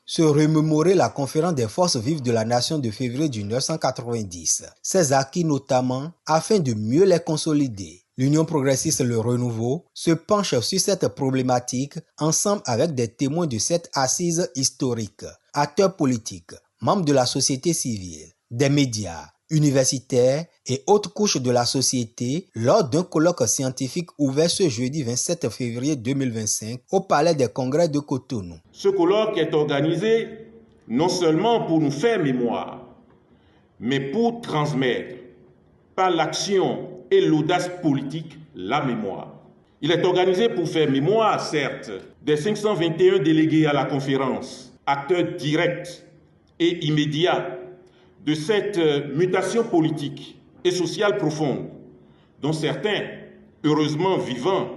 se remémorer la conférence des forces vives de la nation de février 1990, ses acquis notamment, afin de mieux les consolider. L'Union progressiste Le Renouveau se penche sur cette problématique ensemble avec des témoins de cette assise historique, acteurs politiques, membres de la société civile, des médias, universitaires et autres couches de la société lors d'un colloque scientifique ouvert ce jeudi 27 février 2025 au Palais des Congrès de Cotonou. Ce colloque est organisé non seulement pour nous faire mémoire, mais pour transmettre par l'action et l'audace politique la mémoire. Il est organisé pour faire mémoire, certes, des 521 délégués à la conférence, acteurs directs et immédiats de cette mutation politique et sociale profonde, dont certains, heureusement vivants,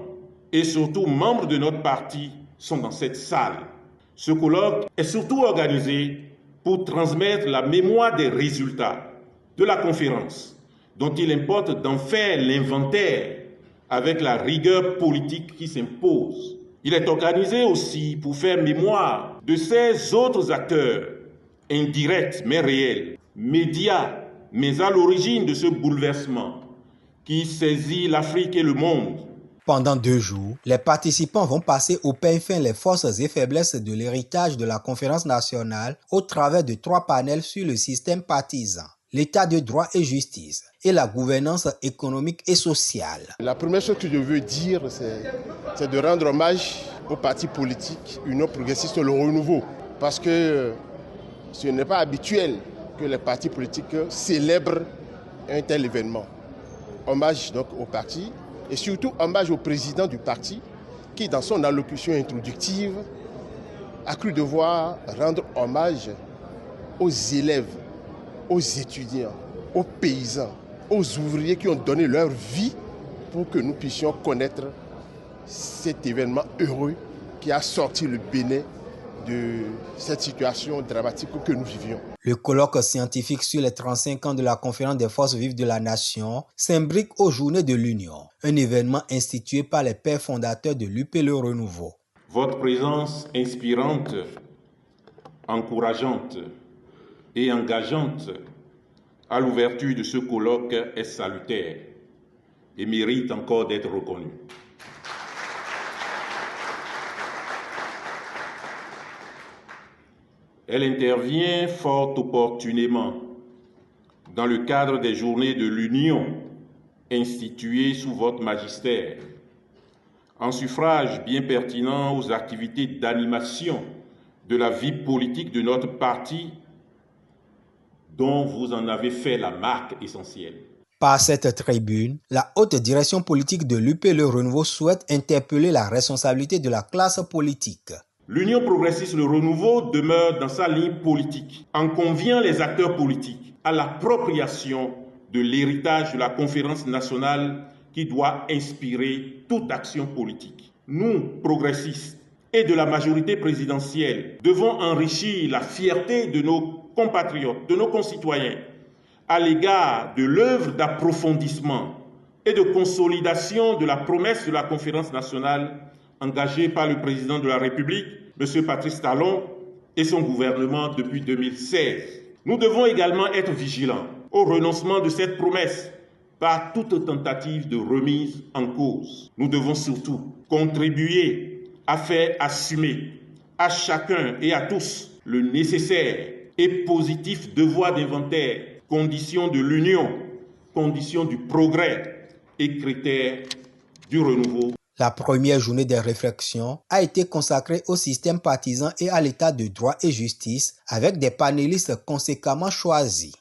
et surtout membres de notre parti, sont dans cette salle. Ce colloque est surtout organisé pour transmettre la mémoire des résultats de la conférence, dont il importe d'en faire l'inventaire avec la rigueur politique qui s'impose. Il est organisé aussi pour faire mémoire de ces autres acteurs, indirects mais réels, médias, mais à l'origine de ce bouleversement qui saisit l'Afrique et le monde. Pendant 2 jours, les participants vont passer au peigne fin les forces et faiblesses de l'héritage de la conférence nationale au travers de 3 panels sur le système partisan, l'état de droit et justice et la gouvernance économique et sociale. La première chose que je veux dire, c'est de rendre hommage au parti politique Union progressiste Le Renouveau, parce que ce n'est pas habituel que les partis politiques célèbrent un tel événement. Hommage donc au parti et surtout hommage au président du parti qui, dans son allocution introductive, a cru devoir rendre hommage aux élèves, aux étudiants, aux paysans, aux ouvriers qui ont donné leur vie pour que nous puissions connaître cet événement heureux qui a sorti le Bénin de cette situation dramatique que nous vivions. Le colloque scientifique sur les 35 ans de la conférence des forces vives de la nation s'imbrique aux Journées de l'Union, un événement institué par les pères fondateurs de l'UP Le Renouveau. Votre présence inspirante, encourageante et engageante à l'ouverture de ce colloque est salutaire et mérite encore d'être reconnue. Elle intervient fort opportunément dans le cadre des Journées de l'Union instituées sous votre magistère, en suffrage bien pertinent aux activités d'animation de la vie politique de notre parti, dont vous en avez fait la marque essentielle. Par cette tribune, la haute direction politique de l'UP Le Renouveau souhaite interpeller la responsabilité de la classe politique. L'Union progressiste Le Renouveau demeure dans sa ligne politique, en conviant les acteurs politiques à l'appropriation de l'héritage de la conférence nationale qui doit inspirer toute action politique. Nous, progressistes, et de la majorité présidentielle, devons enrichir la fierté de nos compatriotes, de nos concitoyens, à l'égard de l'œuvre d'approfondissement et de consolidation de la promesse de la conférence nationale engagée par le président de la République, M. Patrice Talon, et son gouvernement depuis 2016. Nous devons également être vigilants au renoncement de cette promesse par toute tentative de remise en cause. Nous devons surtout contribuer à faire assumer à chacun et à tous le nécessaire et positif devoir d'inventaire, conditions de l'union, conditions du progrès et critères du renouveau. La première journée des réflexions a été consacrée au système partisan et à l'état de droit et justice avec des panélistes conséquemment choisis.